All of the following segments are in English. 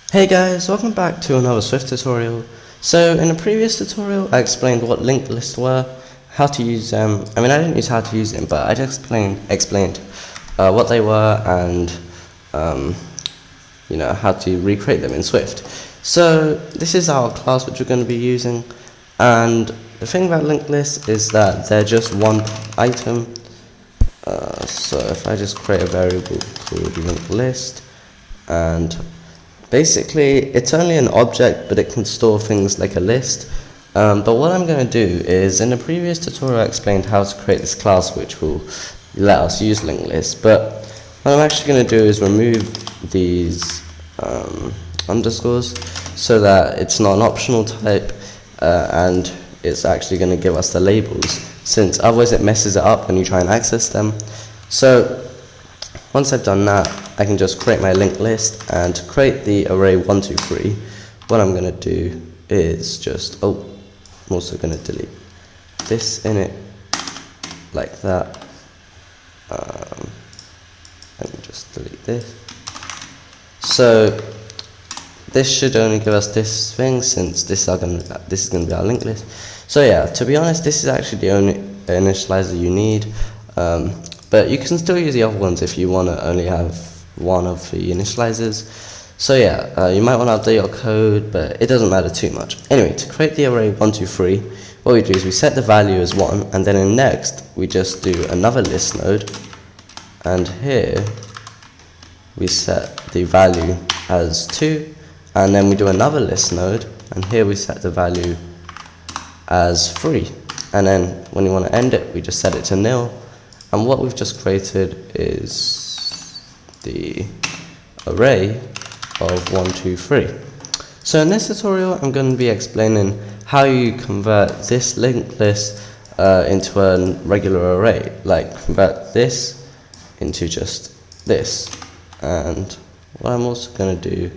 Hey guys, welcome back to another Swift tutorial. So in a previous tutorial I explained what linked lists were, how to use them. I didn't use how to use them, but I just explained what they were and um, how to recreate them in Swift. So this is our class which we're going to be using, and the thing about linked lists is that they're just one item. So if I just create a variable called linked list, and basically it's only an object, but it can store things like a list. But what I'm going to do is, in the previous tutorial I explained how to create this class which will let us use linked lists, but what I'm actually going to do is remove these underscores so that it's not an optional type, and it's actually going to give us the labels, since otherwise it messes it up when you try and access them. So once I've done that, I can just create my linked list, and to create the array 1, 2, 3, what I'm going to do is just, I'm also going to delete this in it, like that. Let me just delete this. So this should only give us this thing, since this is going to be our linked list. So yeah, to be honest, this is actually the only initializer you need. But you can still use the other ones if you want to only have one of the initializers. So yeah, you might want to update your code, but it doesn't matter too much. Anyway, to create the array 1, 2, 3, what we do is we set the value as 1, and then in next we just do another list node, and here we set the value as 2, and then we do another list node, and here we set the value as 3, and then when you want to end it we just set it to nil. And what we've just created is the array of 1, 2, 3. So in this tutorial I'm going to be explaining how you convert this linked list into a regular array, like convert this into just this. And what I'm also going to do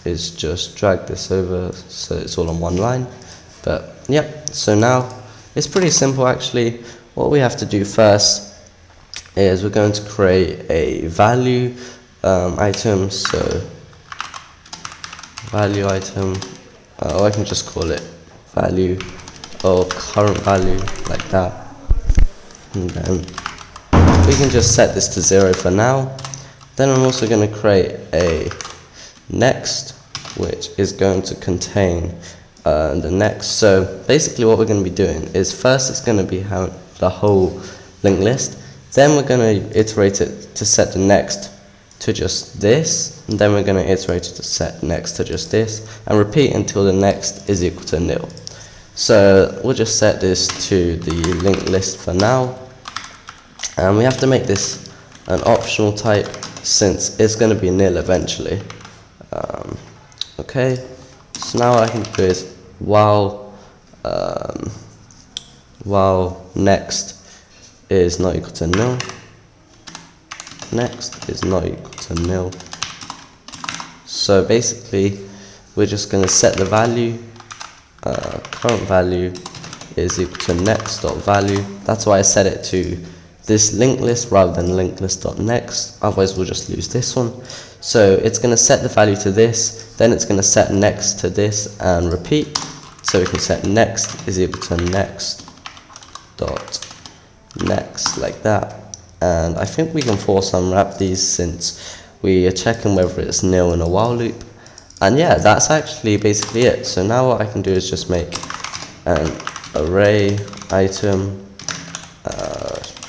is just drag this over so it's all on one line. But yeah, so now it's pretty simple actually. What we have to do first is we're going to create a value item. So value item, or I can just call it value or current value, like that. And then we can just set this to 0 for now. Then I'm also going to create a next, which is going to contain the next. So basically what we're going to be doing is, first it's going to be the whole linked list. Then we're going to iterate it to set the next to just this, and then we're going to iterate it to set next to just this, and repeat until the next is equal to nil. So we'll just set this to the linked list for now, and we have to make this an optional type since it's going to be nil eventually. Okay, so now what I can do is while next is not equal to nil, next is not equal to nil. So basically we're just going to set the value, current value is equal to next.value. That's why I set it to this linked list rather than linked list.next, otherwise we'll just lose this one. So it's going to set the value to this, then it's going to set next to this and repeat. So we can set next is equal to next.next, like that. And I think we can force unwrap these since we are checking whether it's nil in a while loop. And yeah, that's actually basically it. So now what I can do is just make an array item,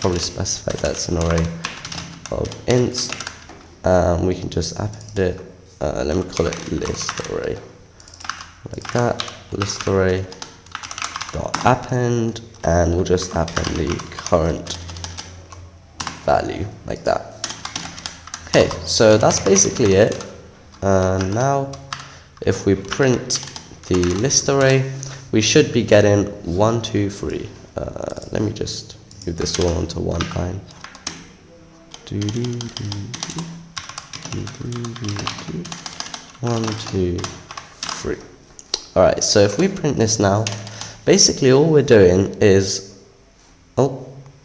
probably specify that's an array of ints. We can just append it, let me call it list array, like that, list array dot append, and we'll just append the current value, like that. Okay, so that's basically it. Now if we print the list array, we should be getting 1, 2, 3. Let me just move this all onto one line. 1, 2, 3. Alright, so if we print this now, basically all we're doing is,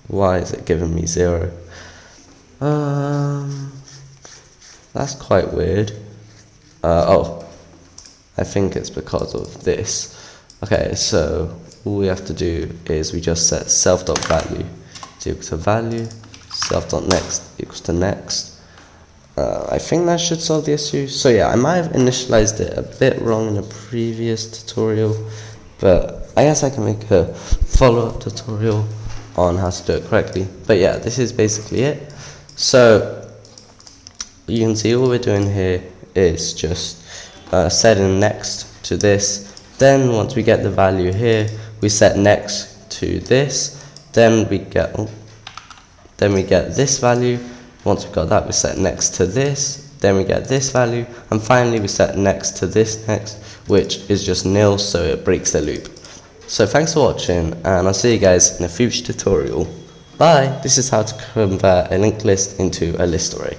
why is it giving me 0? That's quite weird. I think it's because of this. Okay, so all we have to do is we just set self.value is equal to value, self.next equals to next. I think that should solve the issue. So yeah, I might have initialized it a bit wrong in a previous tutorial, but I guess I can make a follow-up tutorial on how to do it correctly. But yeah, this is basically it. So you can see all we're doing here is just setting next to this. Then once we get the value here, we set next to this. Then we get this value. Once we've got that, we set next to this, then we get this value, and finally we set next to this next, which is just nil, so it breaks the loop. So thanks for watching, and I'll see you guys in a future tutorial. Bye! This is how to convert a linked list into a list array.